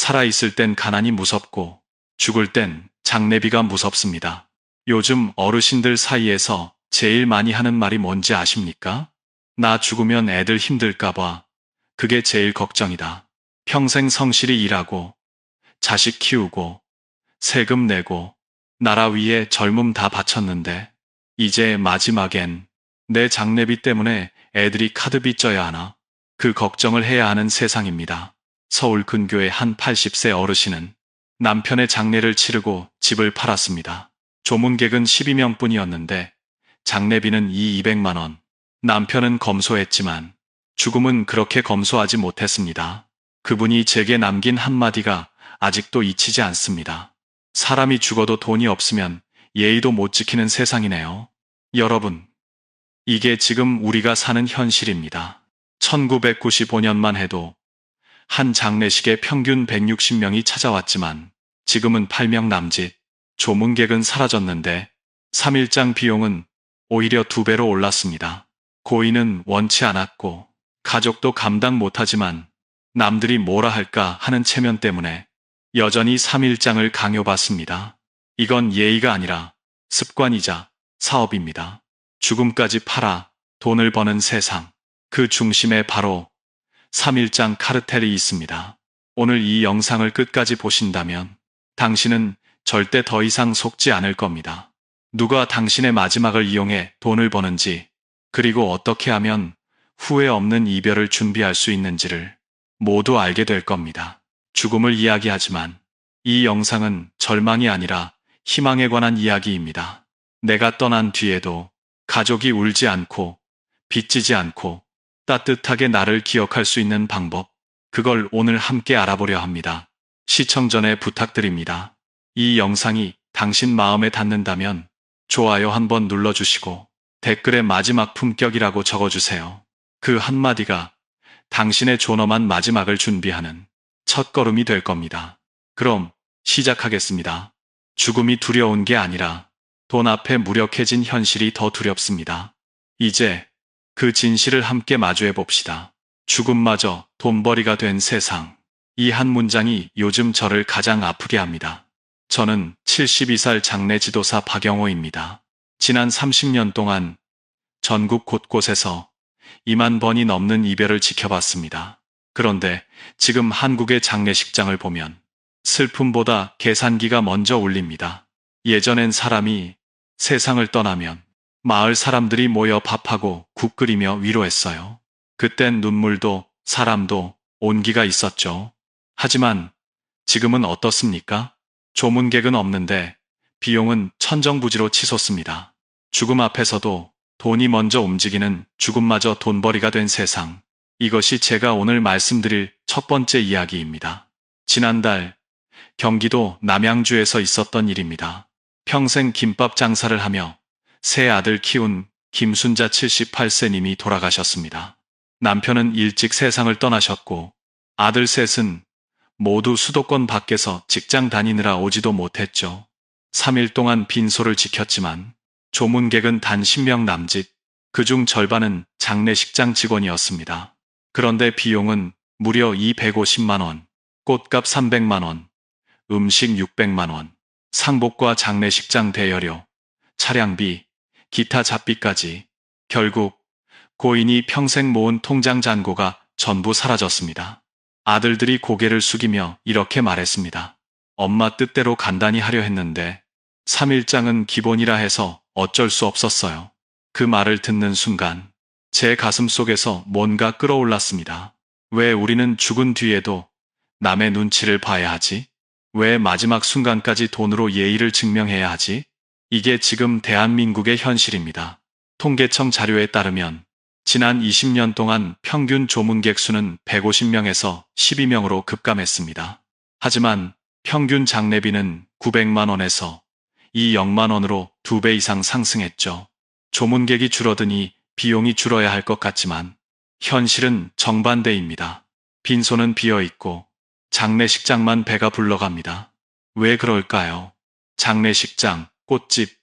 살아있을 땐 가난이 무섭고 죽을 땐 장례비가 무섭습니다. 요즘 어르신들 사이에서 제일 많이 하는 말이 뭔지 아십니까? 나 죽으면 애들 힘들까봐 그게 제일 걱정이다. 평생 성실히 일하고 자식 키우고 세금 내고 나라 위에 젊음 다 바쳤는데 이제 마지막엔 내 장례비 때문에 애들이 카드비 쪄야 하나? 그 걱정을 해야 하는 세상입니다. 서울 근교의 한 80세 어르신은 남편의 장례를 치르고 집을 팔았습니다. 조문객은 12명뿐이었는데 장례비는 200만 원. 남편은 검소했지만 죽음은 그렇게 검소하지 못했습니다. 그분이 제게 남긴 한마디가 아직도 잊히지 않습니다. 사람이 죽어도 돈이 없으면 예의도 못 지키는 세상이네요. 여러분, 이게 지금 우리가 사는 현실입니다. 1995년만 해도 한 장례식에 평균 160명이 찾아왔지만 지금은 8명 남짓, 조문객은 사라졌는데 3일장 비용은 오히려 2배로 올랐습니다. 고인은 원치 않았고 가족도 감당 못하지만 남들이 뭐라 할까 하는 체면 때문에 여전히 3일장을 강요받습니다. 이건 예의가 아니라 습관이자 사업입니다. 죽음까지 팔아 돈을 버는 세상, 그 중심에 바로 3일장 카르텔이 있습니다. 오늘 이 영상을 끝까지 보신다면 당신은 절대 더 이상 속지 않을 겁니다. 누가 당신의 마지막을 이용해 돈을 버는지, 그리고 어떻게 하면 후회 없는 이별을 준비할 수 있는지를 모두 알게 될 겁니다. 죽음을 이야기하지만 이 영상은 절망이 아니라 희망에 관한 이야기입니다. 내가 떠난 뒤에도 가족이 울지 않고 빚지지 않고 따뜻하게 나를 기억할 수 있는 방법, 그걸 오늘 함께 알아보려 합니다. 시청 전에 부탁드립니다. 이 영상이 당신 마음에 닿는다면 좋아요 한번 눌러주시고 댓글에 마지막 품격이라고 적어주세요. 그 한마디가 당신의 존엄한 마지막을 준비하는 첫걸음이 될 겁니다. 그럼 시작하겠습니다. 죽음이 두려운 게 아니라 돈 앞에 무력해진 현실이 더 두렵습니다. 이제 그 진실을 함께 마주해 봅시다. 죽음마저 돈벌이가 된 세상. 이 한 문장이 요즘 저를 가장 아프게 합니다. 저는 72살 장례 지도사 박영호입니다. 지난 30년 동안 전국 곳곳에서 2만 번이 넘는 이별을 지켜봤습니다. 그런데 지금 한국의 장례식장을 보면 슬픔보다 계산기가 먼저 울립니다. 예전엔 사람이 세상을 떠나면 마을 사람들이 모여 밥하고 국 끓이며 위로했어요. 그땐 눈물도 사람도 온기가 있었죠. 하지만 지금은 어떻습니까? 조문객은 없는데 비용은 천정부지로 치솟습니다. 죽음 앞에서도 돈이 먼저 움직이는 죽음마저 돈벌이가 된 세상. 이것이 제가 오늘 말씀드릴 첫 번째 이야기입니다. 지난달 경기도 남양주에서 있었던 일입니다. 평생 김밥 장사를 하며 세 아들 키운 김순자 78세님이 돌아가셨습니다. 남편은 일찍 세상을 떠나셨고 아들 셋은 모두 수도권 밖에서 직장 다니느라 오지도 못했죠. 3일 동안 빈소를 지켰지만 조문객은 단 10명 남짓, 그중 절반은 장례식장 직원이었습니다. 그런데 비용은 무려 250만 원, 꽃값 300만 원, 음식 600만 원, 상복과 장례식장 대여료, 차량비, 기타 잡비까지 결국 고인이 평생 모은 통장 잔고가 전부 사라졌습니다. 아들들이 고개를 숙이며 이렇게 말했습니다. 엄마 뜻대로 간단히 하려 했는데 3일장은 기본이라 해서 어쩔 수 없었어요. 그 말을 듣는 순간 제 가슴 속에서 뭔가 끓어올랐습니다. 왜 우리는 죽은 뒤에도 남의 눈치를 봐야 하지? 왜 마지막 순간까지 돈으로 예의를 증명해야 하지? 이게 지금 대한민국의 현실입니다. 통계청 자료에 따르면 지난 20년 동안 평균 조문객 수는 150명에서 12명으로 급감했습니다. 하지만 평균 장례비는 900만 원에서 200만 원으로 2배 이상 상승했죠. 조문객이 줄어드니 비용이 줄어야 할 것 같지만 현실은 정반대입니다. 빈소는 비어있고 장례식장만 배가 불러갑니다. 왜 그럴까요? 장례식장, 꽃집,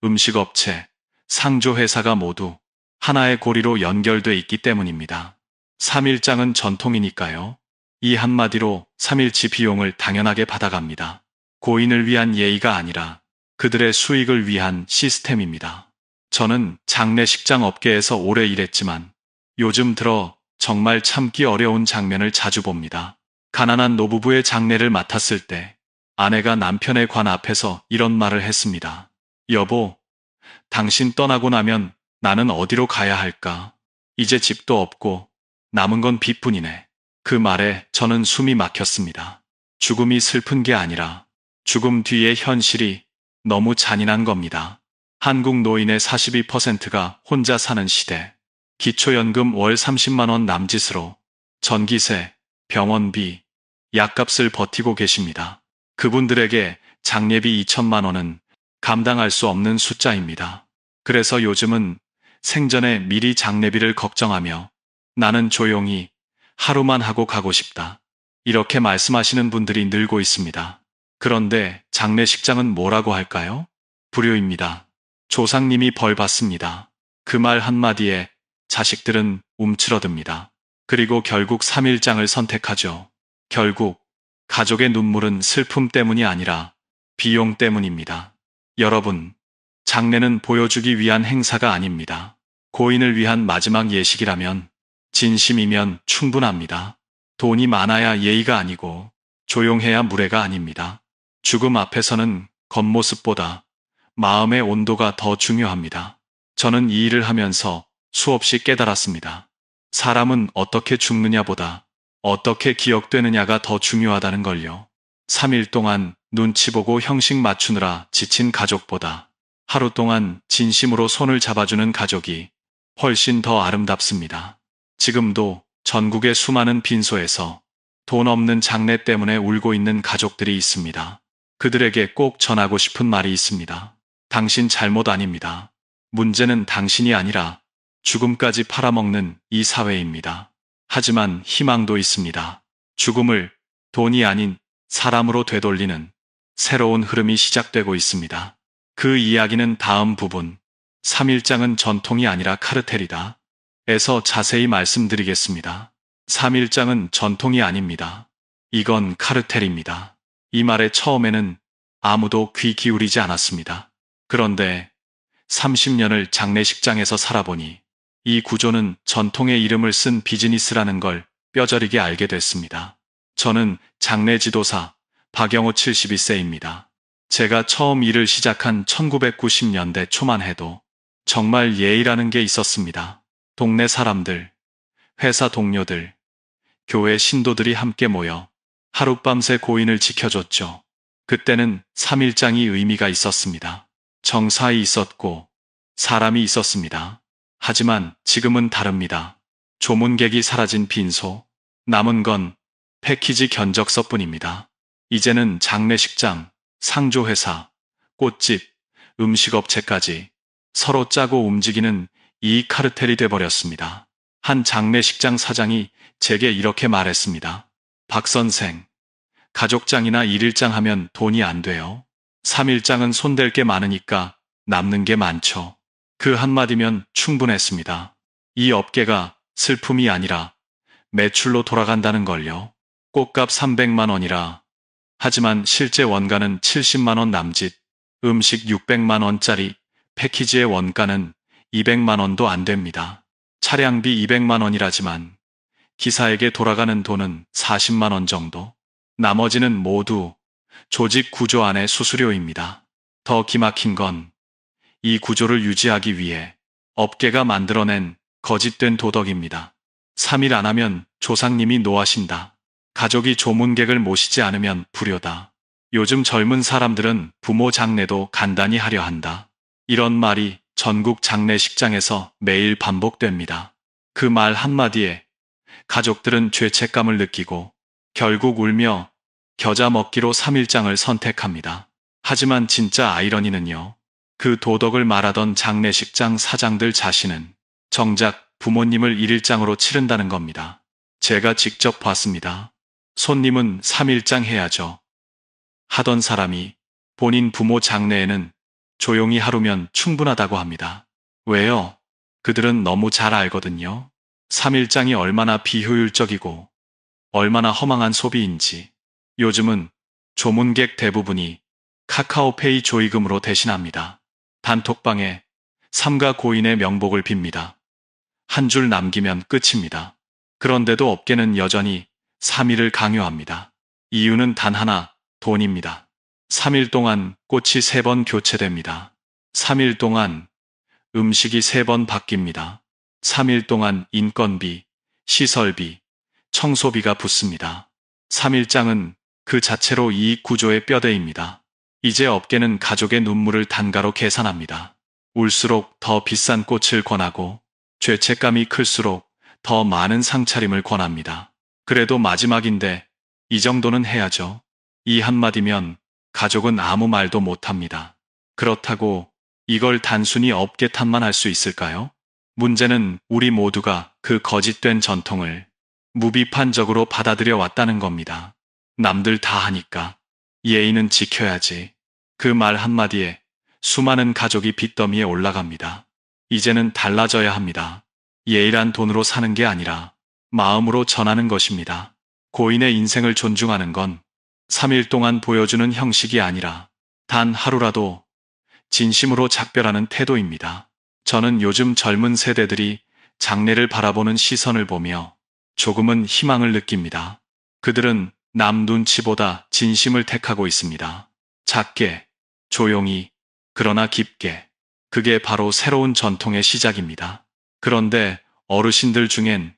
음식업체, 상조회사가 모두 하나의 고리로 연결돼 있기 때문입니다. 3일장은 전통이니까요. 이 한마디로 3일치 비용을 당연하게 받아갑니다. 고인을 위한 예의가 아니라 그들의 수익을 위한 시스템입니다. 저는 장례식장 업계에서 오래 일했지만 요즘 들어 정말 참기 어려운 장면을 자주 봅니다. 가난한 노부부의 장례를 맡았을 때 아내가 남편의 관 앞에서 이런 말을 했습니다. 여보, 당신 떠나고 나면 나는 어디로 가야 할까? 이제 집도 없고 남은 건 빚뿐이네. 그 말에 저는 숨이 막혔습니다. 죽음이 슬픈 게 아니라 죽음 뒤의 현실이 너무 잔인한 겁니다. 한국 노인의 42%가 혼자 사는 시대. 기초연금 월 30만 원 남짓으로 전기세, 병원비, 약값을 버티고 계십니다. 그분들에게 장례비 2천만 원은 감당할 수 없는 숫자입니다. 그래서 요즘은 생전에 미리 장례비를 걱정하며 나는 조용히 하루만 하고 가고 싶다. 이렇게 말씀하시는 분들이 늘고 있습니다. 그런데 장례식장은 뭐라고 할까요? 불효입니다. 조상님이 벌 받습니다. 그 말 한마디에 자식들은 움츠러듭니다. 그리고 결국 3일장을 선택하죠. 결국 가족의 눈물은 슬픔 때문이 아니라 비용 때문입니다. 여러분, 장례는 보여주기 위한 행사가 아닙니다. 고인을 위한 마지막 예식이라면 진심이면 충분합니다. 돈이 많아야 예의가 아니고 조용해야 무례가 아닙니다. 죽음 앞에서는 겉모습보다 마음의 온도가 더 중요합니다. 저는 이 일을 하면서 수없이 깨달았습니다. 사람은 어떻게 죽느냐보다 어떻게 기억되느냐가 더 중요하다는 걸요. 3일 동안 눈치 보고 형식 맞추느라 지친 가족보다 하루 동안 진심으로 손을 잡아주는 가족이 훨씬 더 아름답습니다. 지금도 전국의 수많은 빈소에서 돈 없는 장례 때문에 울고 있는 가족들이 있습니다. 그들에게 꼭 전하고 싶은 말이 있습니다. 당신 잘못 아닙니다. 문제는 당신이 아니라 죽음까지 팔아먹는 이 사회입니다. 하지만 희망도 있습니다. 죽음을 돈이 아닌 사람으로 되돌리는 새로운 흐름이 시작되고 있습니다. 그 이야기는 다음 부분 3일장은 전통이 아니라 카르텔이다. 에서 자세히 말씀드리겠습니다. 3일장은 전통이 아닙니다. 이건 카르텔입니다. 이 말에 처음에는 아무도 귀 기울이지 않았습니다. 그런데 30년을 장례식장에서 살아보니 이 구조는 전통의 이름을 쓴 비즈니스라는 걸 뼈저리게 알게 됐습니다. 저는 장례지도사 박영호 72세입니다. 제가 처음 일을 시작한 1990년대 초만 해도 정말 예의라는 게 있었습니다. 동네 사람들, 회사 동료들, 교회 신도들이 함께 모여 하룻밤새 고인을 지켜줬죠. 그때는 3일장이 의미가 있었습니다. 정사이 있었고 사람이 있었습니다. 하지만 지금은 다릅니다. 조문객이 사라진 빈소, 남은 건 패키지 견적서뿐입니다. 이제는 장례식장, 상조회사, 꽃집, 음식업체까지 서로 짜고 움직이는 이 카르텔이 돼버렸습니다. 한 장례식장 사장이 제게 이렇게 말했습니다. 박 선생, 가족장이나 1일장 하면 돈이 안 돼요. 3일장은 손댈 게 많으니까 남는 게 많죠. 그 한마디면 충분했습니다. 이 업계가 슬픔이 아니라 매출로 돌아간다는 걸요. 꽃값 300만 원이라. 하지만 실제 원가는 70만 원 남짓, 음식 600만 원짜리 패키지의 원가는 200만 원도 안 됩니다. 차량비 200만 원이라지만 기사에게 돌아가는 돈은 40만 원 정도. 나머지는 모두 조직 구조 안의 수수료입니다. 더 기막힌 건 이 구조를 유지하기 위해 업계가 만들어낸 거짓된 도덕입니다. 3일 안 하면 조상님이 노하신다. 가족이 조문객을 모시지 않으면 불효다. 요즘 젊은 사람들은 부모 장례도 간단히 하려 한다. 이런 말이 전국 장례식장에서 매일 반복됩니다. 그 말 한마디에 가족들은 죄책감을 느끼고 결국 울며 겨자 먹기로 3일장을 선택합니다. 하지만 진짜 아이러니는요. 그 도덕을 말하던 장례식장 사장들 자신은 정작 부모님을 1일장으로 치른다는 겁니다. 제가 직접 봤습니다. 손님은 3일장 해야죠. 하던 사람이 본인 부모 장례에는 조용히 하루면 충분하다고 합니다. 왜요? 그들은 너무 잘 알거든요. 3일장이 얼마나 비효율적이고 얼마나 허망한 소비인지. 요즘은 조문객 대부분이 카카오페이 조이금으로 대신합니다. 단톡방에 삼가 고인의 명복을 빕니다. 한 줄 남기면 끝입니다. 그런데도 업계는 여전히 3일을 강요합니다. 이유는 단 하나, 돈입니다. 3일 동안 꽃이 3번 교체됩니다. 3일 동안 음식이 3번 바뀝니다. 3일 동안 인건비, 시설비, 청소비가 붙습니다. 3일장은 그 자체로 이익 구조의 뼈대입니다. 이제 업계는 가족의 눈물을 단가로 계산합니다. 울수록 더 비싼 꽃을 권하고 죄책감이 클수록 더 많은 상차림을 권합니다. 그래도 마지막인데 이 정도는 해야죠. 이 한마디면 가족은 아무 말도 못합니다. 그렇다고 이걸 단순히 업계 탓만 할 수 있을까요? 문제는 우리 모두가 그 거짓된 전통을 무비판적으로 받아들여 왔다는 겁니다. 남들 다 하니까 예의는 지켜야지. 그 말 한마디에 수많은 가족이 빚더미에 올라갑니다. 이제는 달라져야 합니다. 예의란 돈으로 사는 게 아니라 마음으로 전하는 것입니다. 고인의 인생을 존중하는 건 3일 동안 보여주는 형식이 아니라 단 하루라도 진심으로 작별하는 태도입니다. 저는 요즘 젊은 세대들이 장례를 바라보는 시선을 보며 조금은 희망을 느낍니다. 그들은 남 눈치보다 진심을 택하고 있습니다. 작게, 조용히, 그러나 깊게. 그게 바로 새로운 전통의 시작입니다. 그런데 어르신들 중엔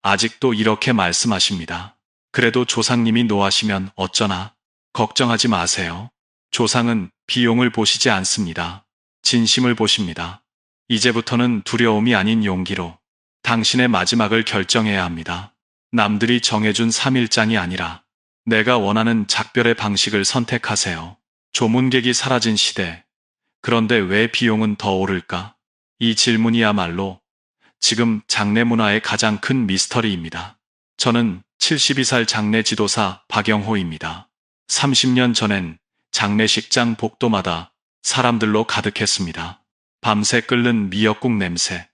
아직도 이렇게 말씀하십니다. 그래도 조상님이 노하시면 어쩌나? 걱정하지 마세요. 조상은 비용을 보시지 않습니다. 진심을 보십니다. 이제부터는 두려움이 아닌 용기로 당신의 마지막을 결정해야 합니다. 남들이 정해준 3일장이 아니라 내가 원하는 작별의 방식을 선택하세요. 조문객이 사라진 시대. 그런데 왜 비용은 더 오를까? 이 질문이야말로 지금 장례 문화의 가장 큰 미스터리입니다. 저는 72살 장례 지도사 박영호입니다. 30년 전엔 장례식장 복도마다 사람들로 가득했습니다. 밤새 끓는 미역국 냄새,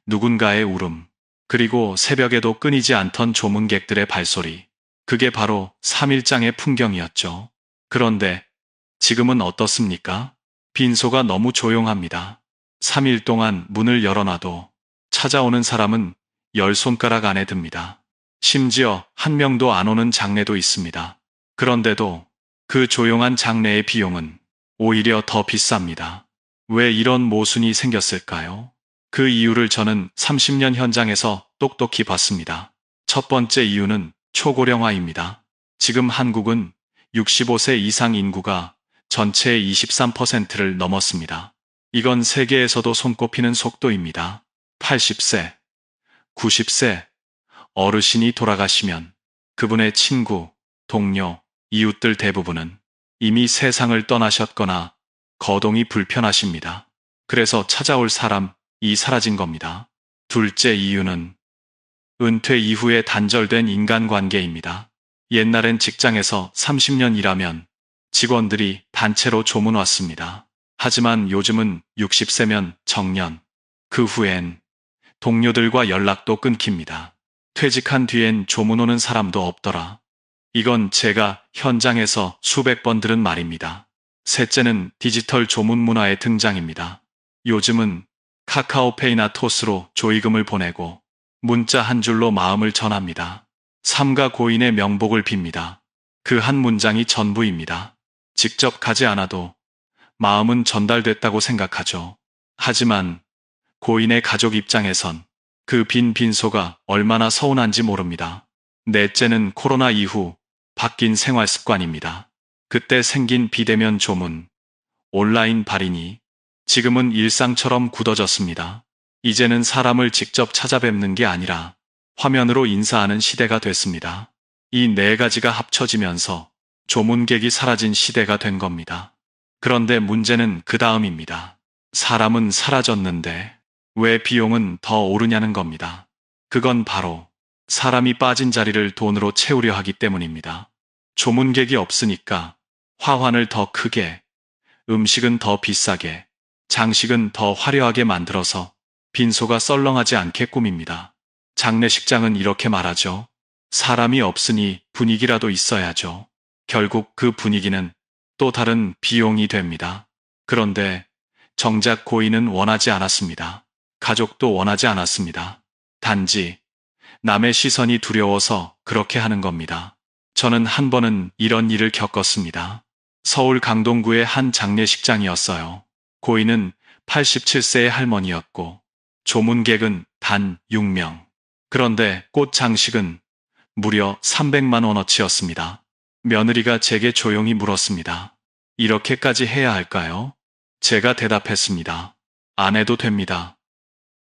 누군가의 울음, 그리고 새벽에도 끊이지 않던 조문객들의 발소리. 그게 바로 3일장의 풍경이었죠. 그런데 지금은 어떻습니까? 빈소가 너무 조용합니다. 3일 동안 문을 열어놔도 찾아오는 사람은 10손가락 안에 듭니다. 심지어 한 명도 안 오는 장례도 있습니다. 그런데도 그 조용한 장례의 비용은 오히려 더 비쌉니다. 왜 이런 모순이 생겼을까요? 그 이유를 저는 30년 현장에서 똑똑히 봤습니다. 첫 번째 이유는 초고령화입니다. 지금 한국은 65세 이상 인구가 전체의 23%를 넘었습니다. 이건 세계에서도 손꼽히는 속도입니다. 80세, 90세 어르신이 돌아가시면 그분의 친구, 동료, 이웃들 대부분은 이미 세상을 떠나셨거나 거동이 불편하십니다. 그래서 찾아올 사람이 사라진 겁니다. 둘째 이유는 은퇴 이후에 단절된 인간관계입니다. 옛날엔 직장에서 30년 일하면 직원들이 단체로 조문 왔습니다. 하지만 요즘은 60세면 정년, 그 후엔 동료들과 연락도 끊깁니다. 퇴직한 뒤엔 조문 오는 사람도 없더라. 이건 제가 현장에서 수백 번 들은 말입니다. 셋째는 디지털 조문 문화의 등장입니다. 요즘은 카카오페이나 토스로 조의금을 보내고 문자 한 줄로 마음을 전합니다. 삼가 고인의 명복을 빕니다. 그 한 문장이 전부입니다. 직접 가지 않아도 마음은 전달됐다고 생각하죠. 하지만 고인의 가족 입장에선 그 빈 빈소가 얼마나 서운한지 모릅니다. 넷째는 코로나 이후 바뀐 생활 습관입니다. 그때 생긴 비대면 조문, 온라인 발인이 지금은 일상처럼 굳어졌습니다. 이제는 사람을 직접 찾아뵙는 게 아니라 화면으로 인사하는 시대가 됐습니다. 이 네 가지가 합쳐지면서 조문객이 사라진 시대가 된 겁니다. 그런데 문제는 그 다음입니다. 사람은 사라졌는데 왜 비용은 더 오르냐는 겁니다. 그건 바로 사람이 빠진 자리를 돈으로 채우려 하기 때문입니다. 조문객이 없으니까 화환을 더 크게, 음식은 더 비싸게, 장식은 더 화려하게 만들어서 빈소가 썰렁하지 않게 꾸밉니다. 장례식장은 이렇게 말하죠. 사람이 없으니 분위기라도 있어야죠. 결국 그 분위기는 또 다른 비용이 됩니다. 그런데 정작 고인은 원하지 않았습니다. 가족도 원하지 않았습니다. 단지 남의 시선이 두려워서 그렇게 하는 겁니다. 저는 한 번은 이런 일을 겪었습니다. 서울 강동구의 한 장례식장이었어요. 고인은 87세의 할머니였고 조문객은 단 6명. 그런데 꽃 장식은 무려 300만 원어치였습니다. 며느리가 제게 조용히 물었습니다. 이렇게까지 해야 할까요? 제가 대답했습니다. 안 해도 됩니다.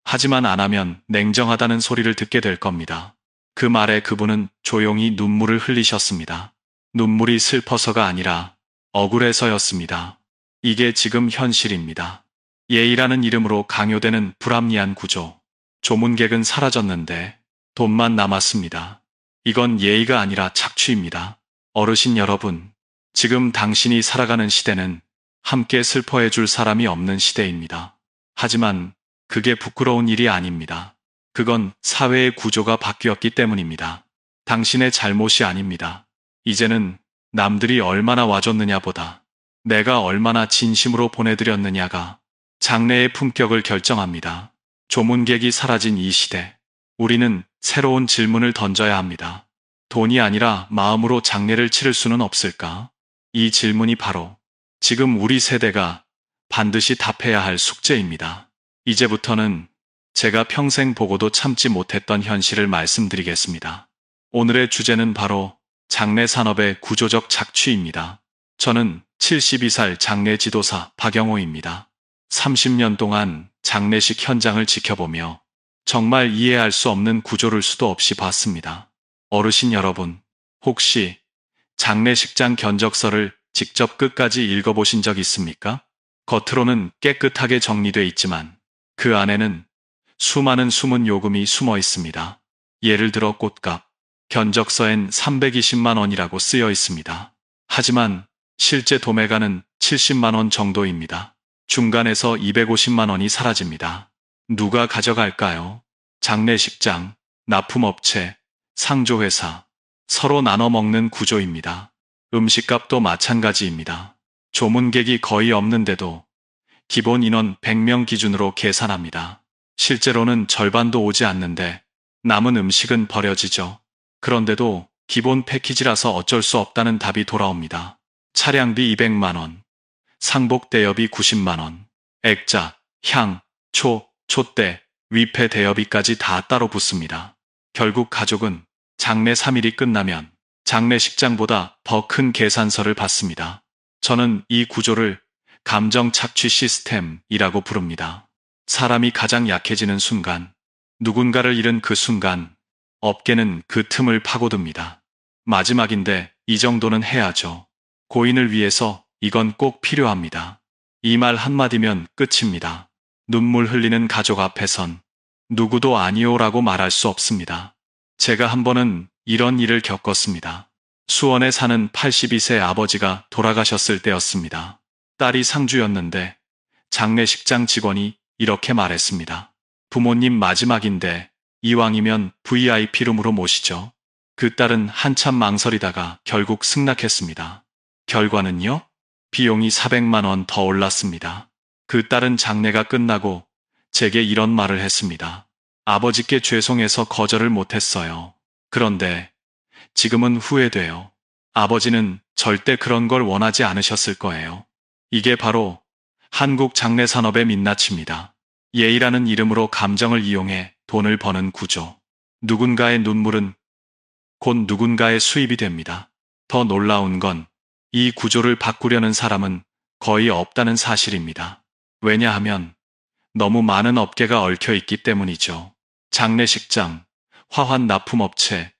하지만 안 하면 냉정하다는 소리를 듣게 될 겁니다. 그 말에 그분은 조용히 눈물을 흘리셨습니다. 눈물이 슬퍼서가 아니라 억울해서였습니다. 이게 지금 현실입니다. 예의라는 이름으로 강요되는 불합리한 구조. 조문객은 사라졌는데 돈만 남았습니다. 이건 예의가 아니라 착취입니다. 어르신 여러분, 지금 당신이 살아가는 시대는 함께 슬퍼해 줄 사람이 없는 시대입니다. 하지만 그게 부끄러운 일이 아닙니다. 그건 사회의 구조가 바뀌었기 때문입니다. 당신의 잘못이 아닙니다. 이제는 남들이 얼마나 와줬느냐보다 내가 얼마나 진심으로 보내드렸느냐가 장래의 품격을 결정합니다. 조문객이 사라진 이 시대, 우리는 새로운 질문을 던져야 합니다. 돈이 아니라 마음으로 장례를 치를 수는 없을까? 이 질문이 바로 지금 우리 세대가 반드시 답해야 할 숙제입니다. 이제부터는 제가 평생 보고도 참지 못했던 현실을 말씀드리겠습니다. 오늘의 주제는 바로 장례 산업의 구조적 착취입니다. 저는 72살 장례 지도사 박영호입니다. 30년 동안 장례식 현장을 지켜보며 정말 이해할 수 없는 구조를 수도 없이 봤습니다. 어르신 여러분, 혹시 장례식장 견적서를 직접 끝까지 읽어보신 적 있습니까? 겉으로는 깨끗하게 정리돼 있지만 그 안에는 수많은 숨은 요금이 숨어 있습니다. 예를 들어 꽃값, 견적서엔 320만 원이라고 쓰여 있습니다. 하지만 실제 도매가는 70만 원 정도입니다. 중간에서 250만 원이 사라집니다. 누가 가져갈까요? 장례식장, 납품업체, 상조회사, 서로 나눠 먹는 구조입니다. 음식값도 마찬가지입니다. 조문객이 거의 없는데도 기본 인원 100명 기준으로 계산합니다. 실제로는 절반도 오지 않는데 남은 음식은 버려지죠. 그런데도 기본 패키지라서 어쩔 수 없다는 답이 돌아옵니다. 차량비 200만 원, 상복 대여비 90만 원, 액자, 향, 촛대, 위패 대여비까지 다 따로 붙습니다. 결국 가족은 장례 3일이 끝나면 장례식장보다 더 큰 계산서를 받습니다. 저는 이 구조를 감정 착취 시스템이라고 부릅니다. 사람이 가장 약해지는 순간, 누군가를 잃은 그 순간, 업계는 그 틈을 파고듭니다. 마지막인데 이 정도는 해야죠. 고인을 위해서 이건 꼭 필요합니다. 이 말 한마디면 끝입니다. 눈물 흘리는 가족 앞에선 누구도 아니오라고 말할 수 없습니다. 제가 한 번은 이런 일을 겪었습니다. 수원에 사는 82세 아버지가 돌아가셨을 때였습니다. 딸이 상주였는데 장례식장 직원이 이렇게 말했습니다. 부모님 마지막인데 이왕이면 VIP룸으로 모시죠. 그 딸은 한참 망설이다가 결국 승낙했습니다. 결과는요? 비용이 400만 원 더 올랐습니다. 그 딸은 장례가 끝나고 제게 이런 말을 했습니다. 아버지께 죄송해서 거절을 못했어요. 그런데 지금은 후회돼요. 아버지는 절대 그런 걸 원하지 않으셨을 거예요. 이게 바로 한국 장례 산업의 민낯입니다. 예의라는 이름으로 감정을 이용해 돈을 버는 구조. 누군가의 눈물은 곧 누군가의 수입이 됩니다. 더 놀라운 건 이 구조를 바꾸려는 사람은 거의 없다는 사실입니다. 왜냐하면 너무 많은 업계가 얽혀 있기 때문이죠. 장례식장, 화환 납품업체,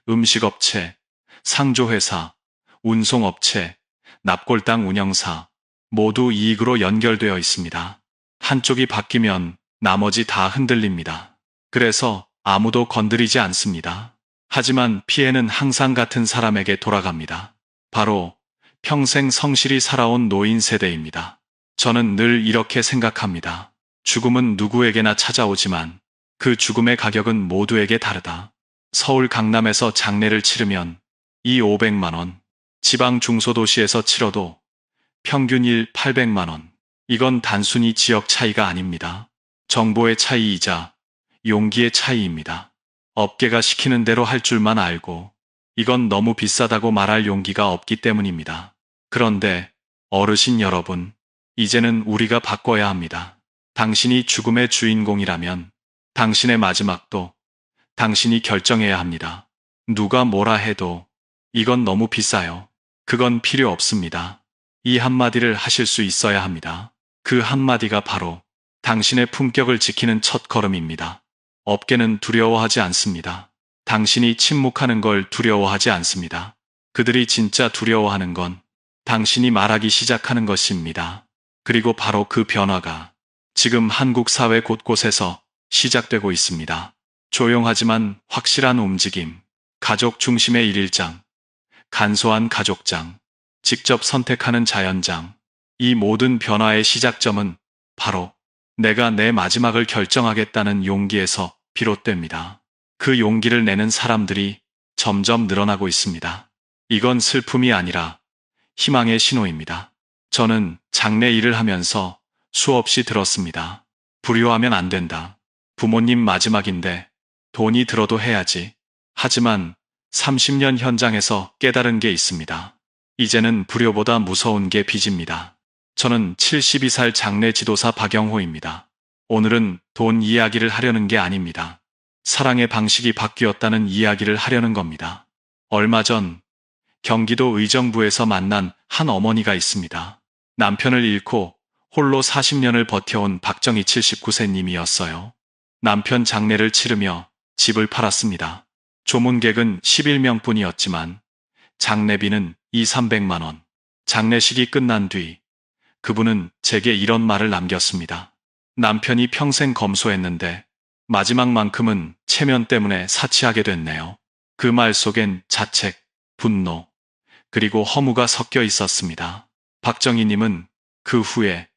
음식업체, 상조회사, 운송업체, 납골당 운영사 모두 이익으로 연결되어 있습니다. 한쪽이 바뀌면 나머지 다 흔들립니다. 그래서 아무도 건드리지 않습니다. 하지만 피해는 항상 같은 사람에게 돌아갑니다. 바로 평생 성실히 살아온 노인 세대입니다. 저는 늘 이렇게 생각합니다. 죽음은 누구에게나 찾아오지만 그 죽음의 가격은 모두에게 다르다. 서울 강남에서 장례를 치르면 이 500만 원, 지방 중소도시에서 치러도 평균 800만 원. 이건 단순히 지역 차이가 아닙니다. 정보의 차이이자 용기의 차이입니다. 업계가 시키는 대로 할 줄만 알고 이건 너무 비싸다고 말할 용기가 없기 때문입니다. 그런데 어르신 여러분, 이제는 우리가 바꿔야 합니다. 당신이 죽음의 주인공이라면 당신의 마지막도 당신이 결정해야 합니다. 누가 뭐라 해도 이건 너무 비싸요. 그건 필요 없습니다. 이 한마디를 하실 수 있어야 합니다. 그 한마디가 바로 당신의 품격을 지키는 첫 걸음입니다. 업계는 두려워하지 않습니다. 당신이 침묵하는 걸 두려워하지 않습니다. 그들이 진짜 두려워하는 건 당신이 말하기 시작하는 것입니다. 그리고 바로 그 변화가 지금 한국 사회 곳곳에서 시작되고 있습니다. 조용하지만 확실한 움직임, 가족 중심의 일일장, 간소한 가족장, 직접 선택하는 자연장. 이 모든 변화의 시작점은 바로 내가 내 마지막을 결정하겠다는 용기에서 비롯됩니다. 그 용기를 내는 사람들이 점점 늘어나고 있습니다. 이건 슬픔이 아니라 희망의 신호입니다. 저는 장례 일을 하면서 수없이 들었습니다. 불효하면 안 된다. 부모님 마지막인데 돈이 들어도 해야지. 하지만 30년 현장에서 깨달은 게 있습니다. 이제는 불효보다 무서운 게 빚입니다. 저는 72살 장례 지도사 박영호입니다. 오늘은 돈 이야기를 하려는 게 아닙니다. 사랑의 방식이 바뀌었다는 이야기를 하려는 겁니다. 얼마 전 경기도 의정부에서 만난 한 어머니가 있습니다. 남편을 잃고 홀로 40년을 버텨온 박정희 79세님이었어요. 남편 장례를 치르며 집을 팔았습니다. 조문객은 11명뿐이었지만 장례비는 200~300만 원. 장례식이 끝난 뒤 그분은 제게 이런 말을 남겼습니다. 남편이 평생 검소했는데 마지막만큼은 체면 때문에 사치하게 됐네요. 그 말 속엔 자책, 분노, 그리고 허무가 섞여 있었습니다. 박정희님은 그 후에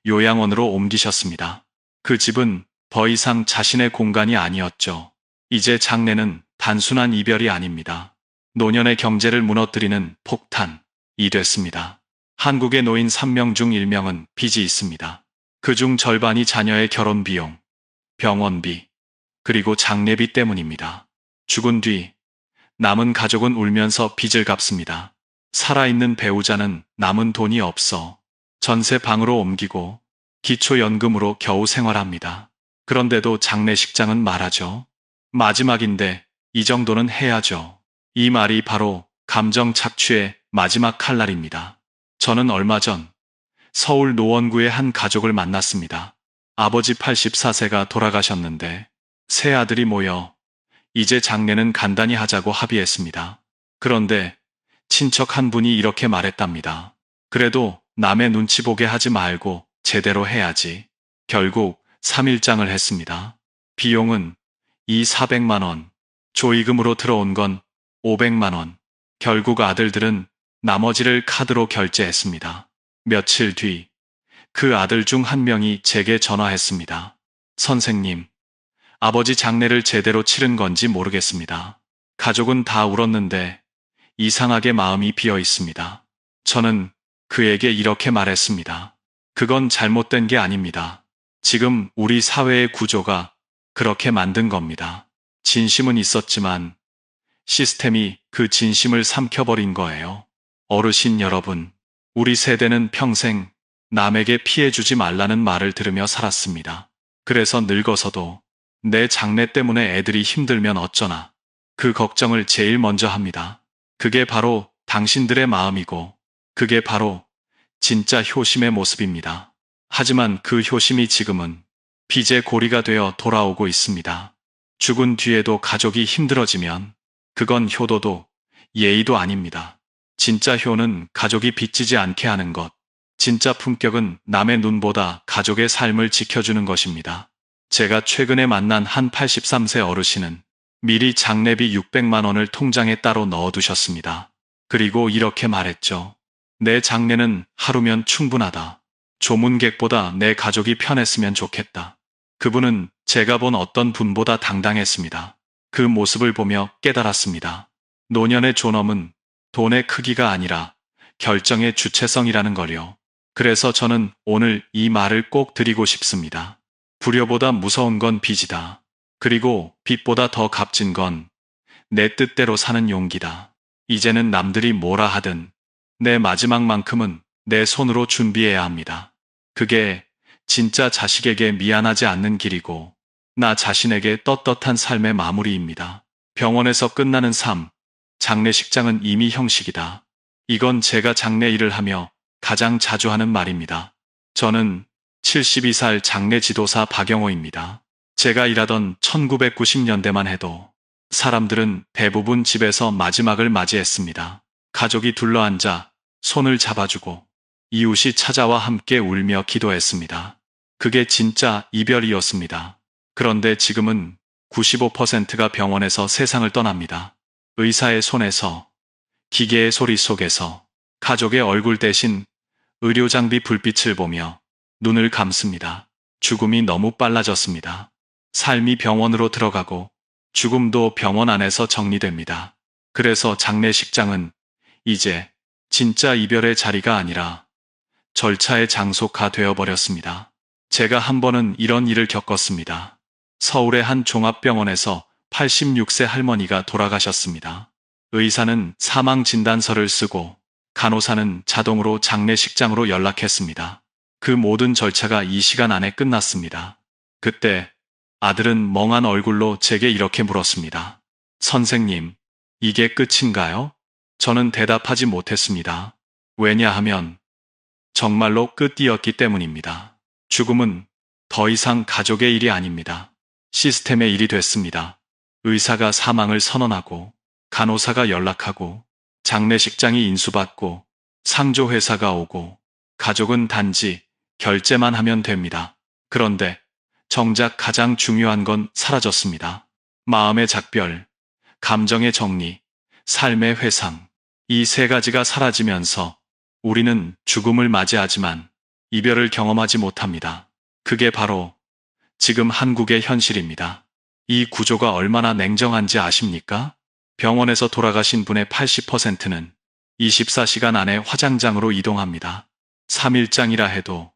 요양원으로 옮기셨습니다. 그 집은 더 이상 자신의 공간이 아니었죠. 이제 장례는 단순한 이별이 아닙니다. 노년의 경제를 무너뜨리는 폭탄이 됐습니다. 한국에 놓인 3명 중 1명은 빚이 있습니다. 그중 절반이 자녀의 결혼 비용, 병원비, 그리고 장례비 때문입니다. 죽은 뒤 남은 가족은 울면서 빚을 갚습니다. 살아있는 배우자는 남은 돈이 없어 전세 방으로 옮기고 기초연금으로 겨우 생활합니다. 그런데도 장례식장은 말하죠. 마지막인데 이 정도는 해야죠. 이 말이 바로 감정 착취의 마지막 칼날입니다. 저는 얼마 전 서울 노원구의 한 가족을 만났습니다. 아버지 84세가 돌아가셨는데 세 아들이 모여 이제 장례는 간단히 하자고 합의했습니다. 그런데 친척 한 분이 이렇게 말했답니다. 그래도 남의 눈치 보게 하지 말고 제대로 해야지. 결국 3일장을 했습니다. 비용은 400만 원, 조의금으로 들어온 건 500만 원. 결국 아들들은 나머지를 카드로 결제했습니다. 며칠 뒤 그 아들 중 한 명이 제게 전화했습니다. 선생님, 아버지 장례를 제대로 치른 건지 모르겠습니다. 가족은 다 울었는데 이상하게 마음이 비어 있습니다. 저는 그에게 이렇게 말했습니다. 그건 잘못된 게 아닙니다. 지금 우리 사회의 구조가 그렇게 만든 겁니다. 진심은 있었지만 시스템이 그 진심을 삼켜버린 거예요. 어르신 여러분, 우리 세대는 평생 남에게 피해주지 말라는 말을 들으며 살았습니다. 그래서 늙어서도 내 장래 때문에 애들이 힘들면 어쩌나 그 걱정을 제일 먼저 합니다. 그게 바로 당신들의 마음이고 그게 바로 진짜 효심의 모습입니다. 하지만 그 효심이 지금은 빚의 고리가 되어 돌아오고 있습니다. 죽은 뒤에도 가족이 힘들어지면 그건 효도도 예의도 아닙니다. 진짜 효는 가족이 빚지지 않게 하는 것. 진짜 품격은 남의 눈보다 가족의 삶을 지켜주는 것입니다. 제가 최근에 만난 한 83세 어르신은 미리 장례비 600만 원을 통장에 따로 넣어두셨습니다. 그리고 이렇게 말했죠. 내 장례는 하루면 충분하다. 조문객보다 내 가족이 편했으면 좋겠다. 그분은 제가 본 어떤 분보다 당당했습니다. 그 모습을 보며 깨달았습니다. 노년의 존엄은 돈의 크기가 아니라 결정의 주체성이라는 걸요. 그래서 저는 오늘 이 말을 꼭 드리고 싶습니다. 불효보다 무서운 건 빚이다. 그리고 빚보다 더 값진 건 내 뜻대로 사는 용기다. 이제는 남들이 뭐라 하든 내 마지막만큼은 내 손으로 준비해야 합니다. 그게 진짜 자식에게 미안하지 않는 길이고 나 자신에게 떳떳한 삶의 마무리입니다. 병원에서 끝나는 삶, 장례식장은 이미 형식이다. 이건 제가 장례 일을 하며 가장 자주 하는 말입니다. 저는 72살 장례 지도사 박영호입니다. 제가 일하던 1990년대만 해도 사람들은 대부분 집에서 마지막을 맞이했습니다. 가족이 둘러앉아 손을 잡아주고 이웃이 찾아와 함께 울며 기도했습니다. 그게 진짜 이별이었습니다. 그런데 지금은 95%가 병원에서 세상을 떠납니다. 의사의 손에서, 기계의 소리 속에서, 가족의 얼굴 대신 의료장비 불빛을 보며 눈을 감습니다. 죽음이 너무 빨라졌습니다. 삶이 병원으로 들어가고 죽음도 병원 안에서 정리됩니다. 그래서 장례식장은 이제 진짜 이별의 자리가 아니라 절차의 장소가 되어버렸습니다. 제가 한 번은 이런 일을 겪었습니다. 서울의 한 종합병원에서 86세 할머니가 돌아가셨습니다. 의사는 사망 진단서를 쓰고 간호사는 자동으로 장례식장으로 연락했습니다. 그 모든 절차가 이 시간 안에 끝났습니다. 그때 아들은 멍한 얼굴로 제게 이렇게 물었습니다. 선생님, 이게 끝인가요? 저는 대답하지 못했습니다. 왜냐하면 정말로 끝이었기 때문입니다. 죽음은 더 이상 가족의 일이 아닙니다. 시스템의 일이 됐습니다. 의사가 사망을 선언하고 간호사가 연락하고 장례식장이 인수받고 상조회사가 오고 가족은 단지 결제만 하면 됩니다. 그런데 정작 가장 중요한 건 사라졌습니다. 마음의 작별, 감정의 정리, 삶의 회상. 이 세 가지가 사라지면서 우리는 죽음을 맞이하지만 이별을 경험하지 못합니다. 그게 바로 지금 한국의 현실입니다. 이 구조가 얼마나 냉정한지 아십니까? 병원에서 돌아가신 분의 80%는 24시간 안에 화장장으로 이동합니다. 3일장이라 해도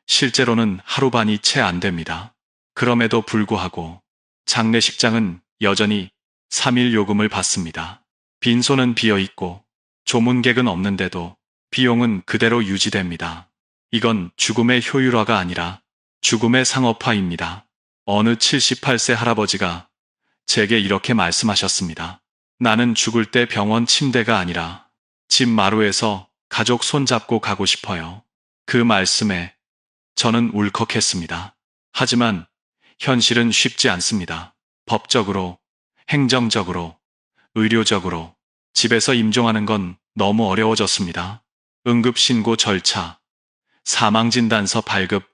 실제로는 하루 반이 채 안 됩니다. 그럼에도 불구하고 장례식장은 여전히 3일 요금을 받습니다. 빈소는 비어있고 조문객은 없는데도 비용은 그대로 유지됩니다. 이건 죽음의 효율화가 아니라 죽음의 상업화입니다. 어느 78세 할아버지가 제게 이렇게 말씀하셨습니다. 나는 죽을 때 병원 침대가 아니라 집 마루에서 가족 손잡고 가고 싶어요. 그 말씀에 저는 울컥했습니다. 하지만 현실은 쉽지 않습니다. 법적으로, 행정적으로, 의료적으로 집에서 임종하는 건 너무 어려워졌습니다. 응급신고 절차, 사망진단서 발급,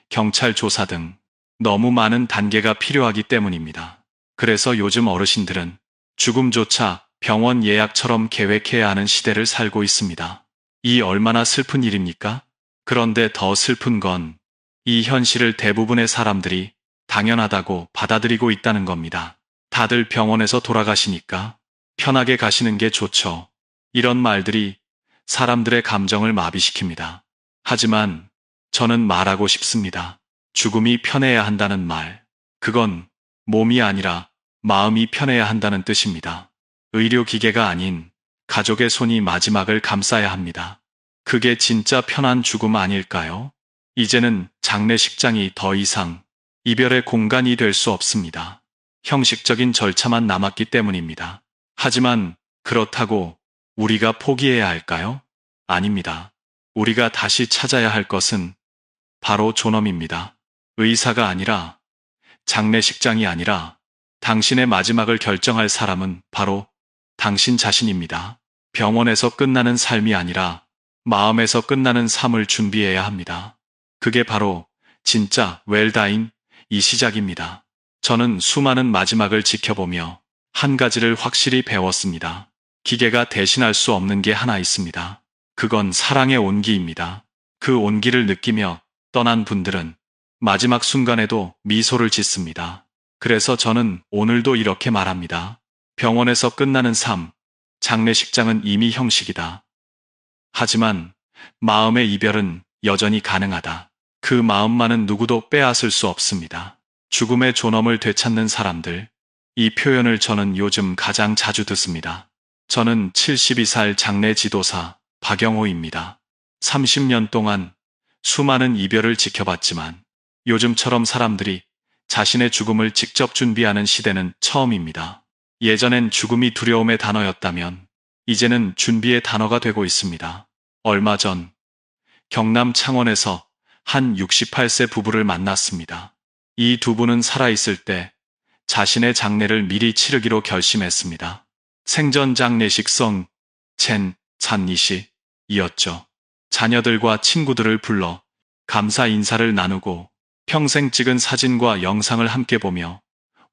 경찰 조사 등 너무 많은 단계가 필요하기 때문입니다. 그래서 요즘 어르신들은 죽음조차 병원 예약처럼 계획해야 하는 시대를 살고 있습니다. 이 얼마나 슬픈 일입니까? 그런데 더 슬픈 건 이 현실을 대부분의 사람들이 당연하다고 받아들이고 있다는 겁니다. 다들 병원에서 돌아가시니까 편하게 가시는 게 좋죠. 이런 말들이 사람들의 감정을 마비시킵니다. 하지만 저는 말하고 싶습니다. 죽음이 편해야 한다는 말. 그건 몸이 아니라 마음이 편해야 한다는 뜻입니다. 의료기계가 아닌 가족의 손이 마지막을 감싸야 합니다. 그게 진짜 편한 죽음 아닐까요? 이제는 장례식장이 더 이상 이별의 공간이 될 수 없습니다. 형식적인 절차만 남았기 때문입니다. 하지만 그렇다고 우리가 포기해야 할까요? 아닙니다. 우리가 다시 찾아야 할 것은 바로 존엄입니다. 의사가 아니라, 장례식장이 아니라 당신의 마지막을 결정할 사람은 바로 당신 자신입니다. 병원에서 끝나는 삶이 아니라 마음에서 끝나는 삶을 준비해야 합니다. 그게 바로 진짜 웰다잉 이 시작입니다. 저는 수많은 마지막을 지켜보며 한 가지를 확실히 배웠습니다. 기계가 대신할 수 없는 게 하나 있습니다. 그건 사랑의 온기입니다. 그 온기를 느끼며 떠난 분들은 마지막 순간에도 미소를 짓습니다. 그래서 저는 오늘도 이렇게 말합니다. 병원에서 끝나는 삶, 장례식장은 이미 형식이다. 하지만 마음의 이별은 여전히 가능하다. 그 마음만은 누구도 빼앗을 수 없습니다. 죽음의 존엄을 되찾는 사람들. 이 표현을 저는 요즘 가장 자주 듣습니다. 저는 72살 장례 지도사 박영호입니다. 30년 동안 수많은 이별을 지켜봤지만 요즘처럼 사람들이 자신의 죽음을 직접 준비하는 시대는 처음입니다. 예전엔 죽음이 두려움의 단어였다면 이제는 준비의 단어가 되고 있습니다. 얼마 전 경남 창원에서 한 68세 부부를 만났습니다. 이 두 분은 살아있을 때 자신의 장례를 미리 치르기로 결심했습니다. 생전 장례식성 찬이시이었죠. 자녀들과 친구들을 불러 감사 인사를 나누고 평생 찍은 사진과 영상을 함께 보며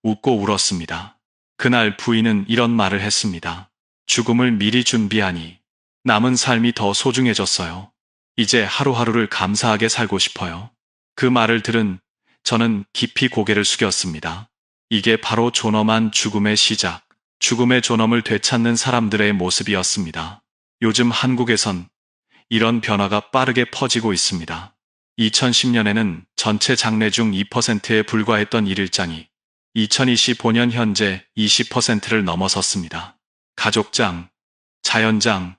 웃고 울었습니다. 그날 부인은 이런 말을 했습니다. 죽음을 미리 준비하니 남은 삶이 더 소중해졌어요. 이제 하루하루를 감사하게 살고 싶어요. 그 말을 들은 저는 깊이 고개를 숙였습니다. 이게 바로 존엄한 죽음의 시작, 죽음의 존엄을 되찾는 사람들의 모습이었습니다. 요즘 한국에선 이런 변화가 빠르게 퍼지고 있습니다. 2010년에는 전체 장례 중 2%에 불과했던 일일장이 2025년 현재 20%를 넘어섰습니다. 가족장, 자연장,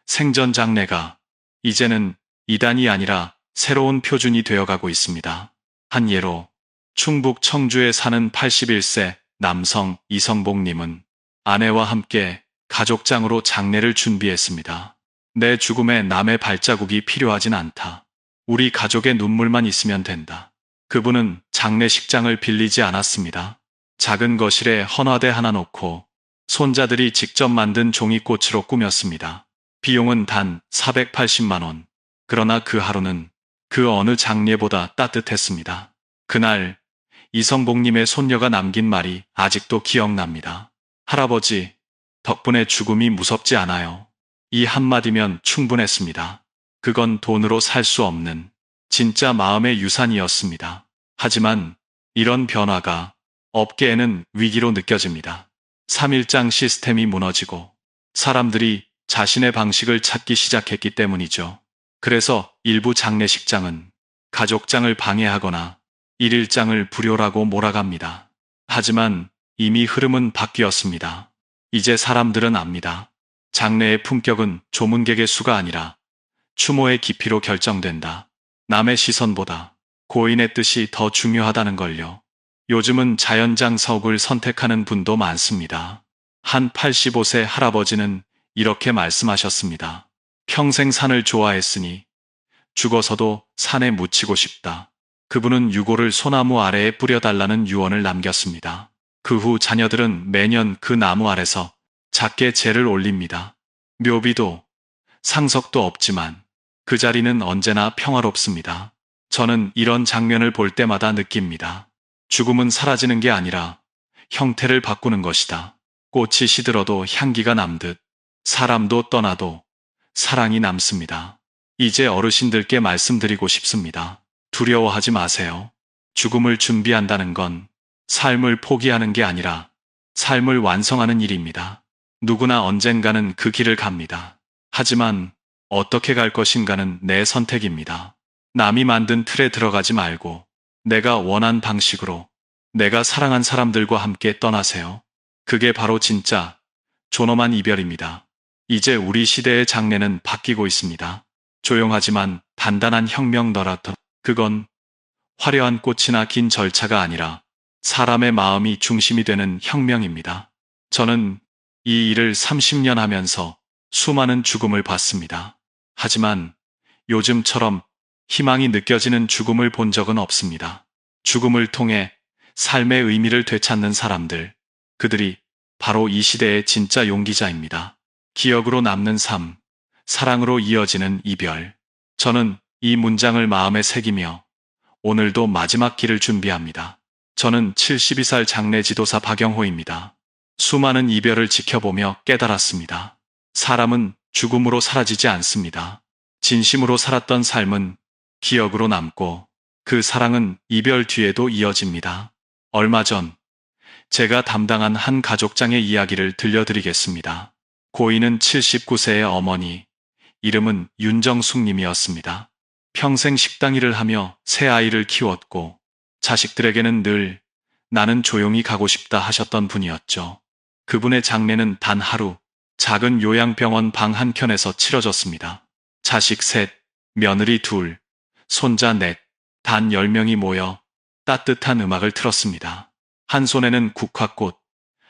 생전장례가 이제는 이단이 아니라 새로운 표준이 되어가고 있습니다. 한 예로 충북 청주에 사는 81세 남성 이성복님은 아내와 함께 가족장으로 장례를 준비했습니다. 내 죽음에 남의 발자국이 필요하진 않다. 우리 가족의 눈물만 있으면 된다. 그분은 장례식장을 빌리지 않았습니다. 작은 거실에 헌화대 하나 놓고 손자들이 직접 만든 종이꽃으로 꾸몄습니다. 비용은 단 480만 원. 그러나 그 하루는 그 어느 장례보다 따뜻했습니다. 그날 이성복님의 손녀가 남긴 말이 아직도 기억납니다. 할아버지, 덕분에 죽음이 무섭지 않아요. 이 한마디면 충분했습니다. 그건 돈으로 살 수 없는 진짜 마음의 유산이었습니다. 하지만 이런 변화가 업계에는 위기로 느껴집니다. 3일장 시스템이 무너지고 사람들이 자신의 방식을 찾기 시작했기 때문이죠. 그래서 일부 장례식장은 가족장을 방해하거나 일일장을 불효라고 몰아갑니다. 하지만 이미 흐름은 바뀌었습니다. 이제 사람들은 압니다. 장례의 품격은 조문객의 수가 아니라 추모의 깊이로 결정된다. 남의 시선보다 고인의 뜻이 더 중요하다는 걸요. 요즘은 자연장석을 선택하는 분도 많습니다. 한 85세 할아버지는 이렇게 말씀하셨습니다. 평생 산을 좋아했으니 죽어서도 산에 묻히고 싶다. 그분은 유골을 소나무 아래에 뿌려달라는 유언을 남겼습니다. 그 후 자녀들은 매년 그 나무 아래서 작게 제를 올립니다. 묘비도 상석도 없지만 그 자리는 언제나 평화롭습니다. 저는 이런 장면을 볼 때마다 느낍니다. 죽음은 사라지는 게 아니라 형태를 바꾸는 것이다. 꽃이 시들어도 향기가 남듯 사람도 떠나도 사랑이 남습니다. 이제 어르신들께 말씀드리고 싶습니다. 두려워하지 마세요. 죽음을 준비한다는 건 삶을 포기하는 게 아니라 삶을 완성하는 일입니다. 누구나 언젠가는 그 길을 갑니다. 하지만 어떻게 갈 것인가는 내 선택입니다. 남이 만든 틀에 들어가지 말고 내가 원한 방식으로 내가 사랑한 사람들과 함께 떠나세요. 그게 바로 진짜 존엄한 이별입니다. 이제 우리 시대의 장례는 바뀌고 있습니다. 조용하지만 단단한 혁명 너라터. 그건 화려한 꽃이나 긴 절차가 아니라 사람의 마음이 중심이 되는 혁명입니다. 저는 이 일을 30년 하면서 수많은 죽음을 봤습니다. 하지만 요즘처럼 희망이 느껴지는 죽음을 본 적은 없습니다. 죽음을 통해 삶의 의미를 되찾는 사람들, 그들이 바로 이 시대의 진짜 용기자입니다. 기억으로 남는 삶, 사랑으로 이어지는 이별. 저는 이 문장을 마음에 새기며 오늘도 마지막 길을 준비합니다. 저는 72살 장례 지도사 박영호입니다. 수많은 이별을 지켜보며 깨달았습니다. 사람은 죽음으로 사라지지 않습니다. 진심으로 살았던 삶은 기억으로 남고 그 사랑은 이별 뒤에도 이어집니다. 얼마 전 제가 담당한 한 가족장의 이야기를 들려드리겠습니다. 고인은 79세의 어머니, 이름은 윤정숙 님이었습니다. 평생 식당 일을 하며 세 아이를 키웠고 자식들에게는 늘 나는 조용히 가고 싶다 하셨던 분이었죠. 그분의 장례는 단 하루 작은 요양병원 방 한켠에서 치러졌습니다. 자식 셋, 며느리 둘, 손자 넷, 단 10명이 모여 따뜻한 음악을 틀었습니다. 한 손에는 국화꽃,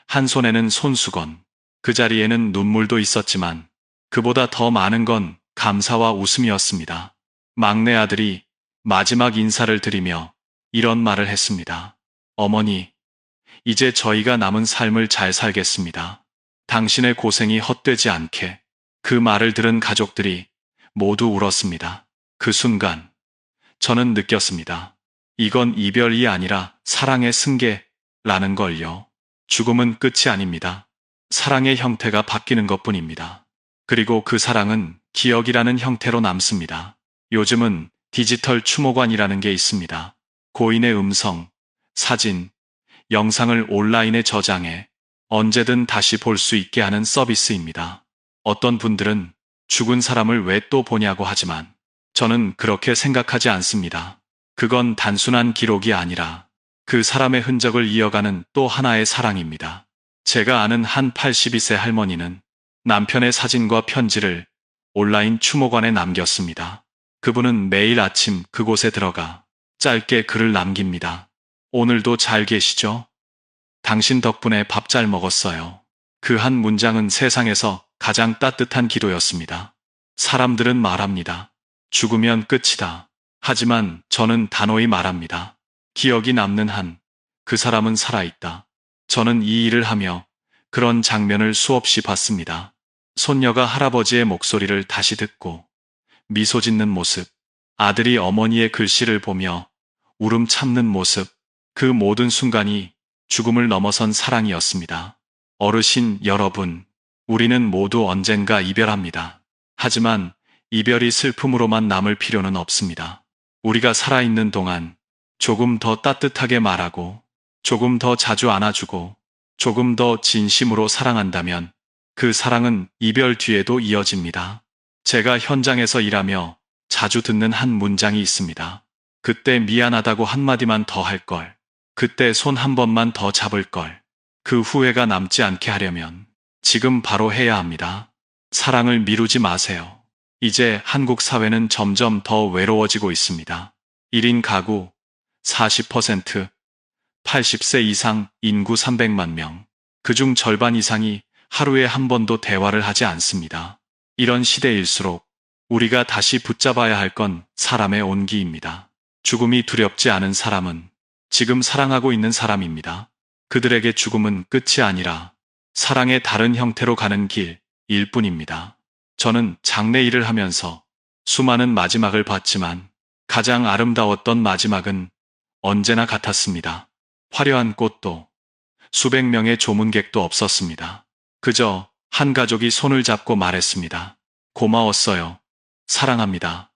한 손에는 손수건. 그 자리에는 눈물도 있었지만 그보다 더 많은 건 감사와 웃음이었습니다. 막내 아들이 마지막 인사를 드리며 이런 말을 했습니다. 어머니, 이제 저희가 남은 삶을 잘 살겠습니다. 당신의 고생이 헛되지 않게. 그 말을 들은 가족들이 모두 울었습니다. 그 순간 저는 느꼈습니다. 이건 이별이 아니라 사랑의 승계라는 걸요. 죽음은 끝이 아닙니다. 사랑의 형태가 바뀌는 것뿐입니다. 그리고 그 사랑은 기억이라는 형태로 남습니다. 요즘은 디지털 추모관이라는 게 있습니다. 고인의 음성, 사진, 영상을 온라인에 저장해 언제든 다시 볼 수 있게 하는 서비스입니다. 어떤 분들은 죽은 사람을 왜 또 보냐고 하지만 저는 그렇게 생각하지 않습니다. 그건 단순한 기록이 아니라 그 사람의 흔적을 이어가는 또 하나의 사랑입니다. 제가 아는 한 82세 할머니는 남편의 사진과 편지를 온라인 추모관에 남겼습니다. 그분은 매일 아침 그곳에 들어가 짧게 글을 남깁니다. 오늘도 잘 계시죠? 당신 덕분에 밥 잘 먹었어요. 그 한 문장은 세상에서 가장 따뜻한 기도였습니다. 사람들은 말합니다. 죽으면 끝이다. 하지만 저는 단호히 말합니다. 기억이 남는 한 그 사람은 살아있다. 저는 이 일을 하며 그런 장면을 수없이 봤습니다. 손녀가 할아버지의 목소리를 다시 듣고 미소 짓는 모습, 아들이 어머니의 글씨를 보며 울음 참는 모습, 그 모든 순간이 죽음을 넘어선 사랑이었습니다. 어르신 여러분, 우리는 모두 언젠가 이별합니다. 하지만 이별이 슬픔으로만 남을 필요는 없습니다. 우리가 살아있는 동안 조금 더 따뜻하게 말하고, 조금 더 자주 안아주고, 조금 더 진심으로 사랑한다면 그 사랑은 이별 뒤에도 이어집니다. 제가 현장에서 일하며 자주 듣는 한 문장이 있습니다. 그때 미안하다고 한마디만 더 할 걸. 그때 손 한 번만 더 잡을 걸. 그 후회가 남지 않게 하려면 지금 바로 해야 합니다. 사랑을 미루지 마세요. 이제 한국 사회는 점점 더 외로워지고 있습니다. 1인 가구 40%, 80세 이상 인구 300만 명. 그중 절반 이상이 하루에 한 번도 대화를 하지 않습니다. 이런 시대일수록 우리가 다시 붙잡아야 할 건 사람의 온기입니다. 죽음이 두렵지 않은 사람은 지금 사랑하고 있는 사람입니다. 그들에게 죽음은 끝이 아니라 사랑의 다른 형태로 가는 길일 뿐입니다. 저는 장례 일을 하면서 수많은 마지막을 봤지만 가장 아름다웠던 마지막은 언제나 같았습니다. 화려한 꽃도 수백 명의 조문객도 없었습니다. 그저 한 가족이 손을 잡고 말했습니다. 고마웠어요. 사랑합니다.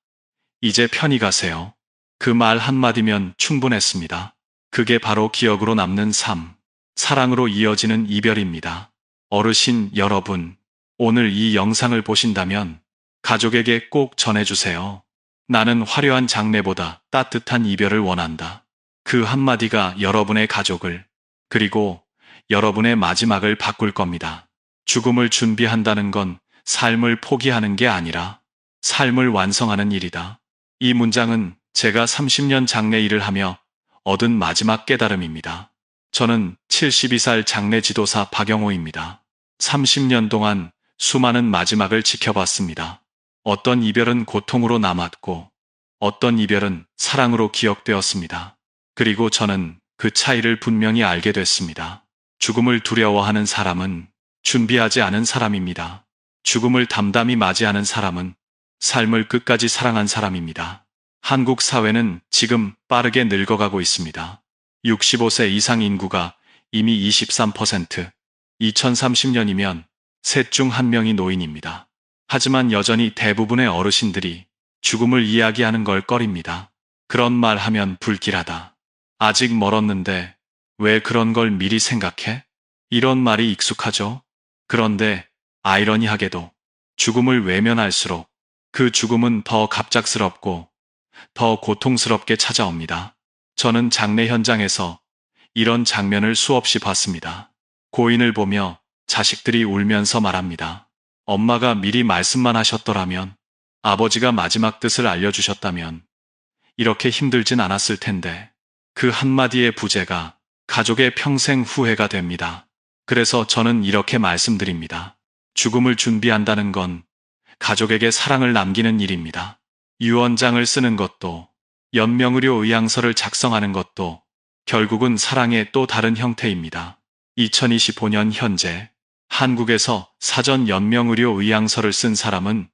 이제 편히 가세요. 그 말 한마디면 충분했습니다. 그게 바로 기억으로 남는 삶, 사랑으로 이어지는 이별입니다. 어르신 여러분, 오늘 이 영상을 보신다면 가족에게 꼭 전해주세요. 나는 화려한 장례보다 따뜻한 이별을 원한다. 그 한마디가 여러분의 가족을, 그리고 여러분의 마지막을 바꿀 겁니다. 죽음을 준비한다는 건 삶을 포기하는 게 아니라 삶을 완성하는 일이다. 이 문장은 제가 30년 장례 일을 하며 얻은 마지막 깨달음입니다. 저는 72살 장례 지도사 박영호입니다. 30년 동안 수많은 마지막을 지켜봤습니다. 어떤 이별은 고통으로 남았고 어떤 이별은 사랑으로 기억되었습니다. 그리고 저는 그 차이를 분명히 알게 됐습니다. 죽음을 두려워하는 사람은 준비하지 않은 사람입니다. 죽음을 담담히 맞이하는 사람은 삶을 끝까지 사랑한 사람입니다. 한국 사회는 지금 빠르게 늙어가고 있습니다. 65세 이상 인구가 이미 23%, 2030년이면 셋 중 한 명이 노인입니다. 하지만 여전히 대부분의 어르신들이 죽음을 이야기하는 걸 꺼립니다. 그런 말 하면 불길하다. 아직 멀었는데 왜 그런 걸 미리 생각해? 이런 말이 익숙하죠? 그런데 아이러니하게도 죽음을 외면할수록 그 죽음은 더 갑작스럽고 더 고통스럽게 찾아옵니다. 저는 장례 현장에서 이런 장면을 수없이 봤습니다. 고인을 보며 자식들이 울면서 말합니다. 엄마가 미리 말씀만 하셨더라면, 아버지가 마지막 뜻을 알려주셨다면 이렇게 힘들진 않았을 텐데, 그 한마디의 부재가 가족의 평생 후회가 됩니다. 그래서 저는 이렇게 말씀드립니다. 죽음을 준비한다는 건 가족에게 사랑을 남기는 일입니다. 유언장을 쓰는 것도, 연명의료 의향서를 작성하는 것도 결국은 사랑의 또 다른 형태입니다. 2025년 현재 한국에서 사전 연명의료 의향서를 쓴 사람은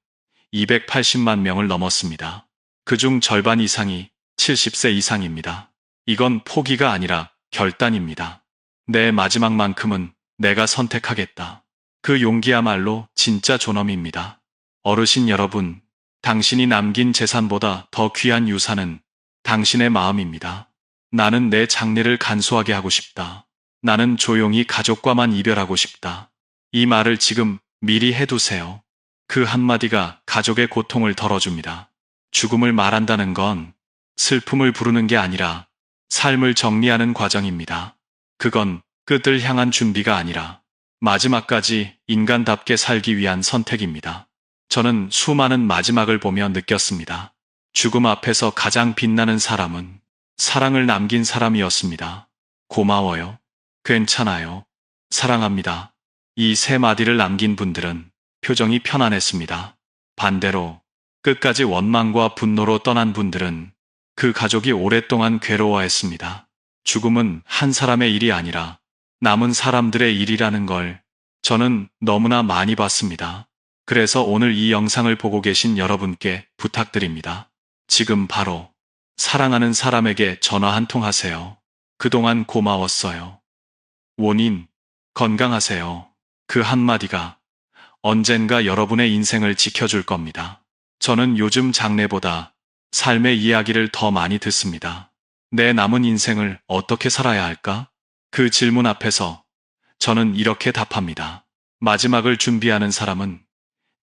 280만 명을 넘었습니다. 그중 절반 이상이 70세 이상입니다. 이건 포기가 아니라 결단입니다. 내 마지막만큼은 내가 선택하겠다. 그 용기야말로 진짜 존엄입니다. 어르신 여러분, 당신이 남긴 재산보다 더 귀한 유산은 당신의 마음입니다. 나는 내 장례를 간소하게 하고 싶다. 나는 조용히 가족과만 이별하고 싶다. 이 말을 지금 미리 해두세요. 그 한마디가 가족의 고통을 덜어줍니다. 죽음을 말한다는 건 슬픔을 부르는 게 아니라 삶을 정리하는 과정입니다. 그건 끝을 향한 준비가 아니라 마지막까지 인간답게 살기 위한 선택입니다. 저는 수많은 마지막을 보며 느꼈습니다. 죽음 앞에서 가장 빛나는 사람은 사랑을 남긴 사람이었습니다. 고마워요. 괜찮아요. 사랑합니다. 이 세 마디를 남긴 분들은 표정이 편안했습니다. 반대로 끝까지 원망과 분노로 떠난 분들은 그 가족이 오랫동안 괴로워했습니다. 죽음은 한 사람의 일이 아니라 남은 사람들의 일이라는 걸 저는 너무나 많이 봤습니다. 그래서 오늘 이 영상을 보고 계신 여러분께 부탁드립니다. 지금 바로 사랑하는 사람에게 전화 한 통 하세요. 그동안 고마웠어요. 원인, 건강하세요. 그 한마디가 언젠가 여러분의 인생을 지켜줄 겁니다. 저는 요즘 장례보다 삶의 이야기를 더 많이 듣습니다. 내 남은 인생을 어떻게 살아야 할까? 그 질문 앞에서 저는 이렇게 답합니다. 마지막을 준비하는 사람은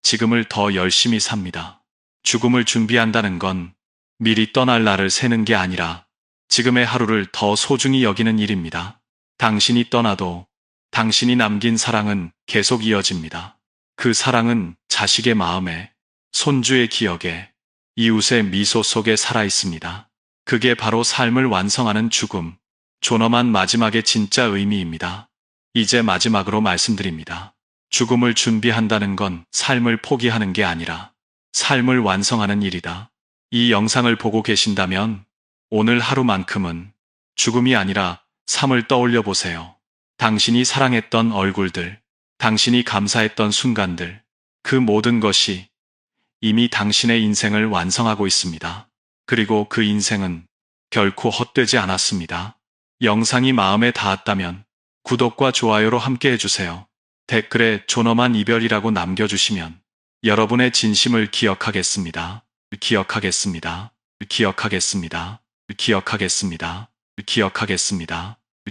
지금을 더 열심히 삽니다. 죽음을 준비한다는 건 미리 떠날 날을 세는 게 아니라 지금의 하루를 더 소중히 여기는 일입니다. 당신이 떠나도 당신이 남긴 사랑은 계속 이어집니다. 그 사랑은 자식의 마음에, 손주의 기억에, 이웃의 미소 속에 살아 있습니다. 그게 바로 삶을 완성하는 죽음, 존엄한 마지막의 진짜 의미입니다. 이제 마지막으로 말씀드립니다. 죽음을 준비한다는 건 삶을 포기하는 게 아니라 삶을 완성하는 일이다. 이 영상을 보고 계신다면 오늘 하루만큼은 죽음이 아니라 삶을 떠올려 보세요. 당신이 사랑했던 얼굴들, 당신이 감사했던 순간들, 그 모든 것이 이미 당신의 인생을 완성하고 있습니다. 그리고 그 인생은 결코 헛되지 않았습니다. 영상이 마음에 닿았다면 구독과 좋아요로 함께 해주세요. 댓글에 존엄한 이별이라고 남겨주시면 여러분의 진심을 기억하겠습니다. 기억하겠습니다. 기억하겠습니다. 기억하겠습니다. 기억하겠습니다.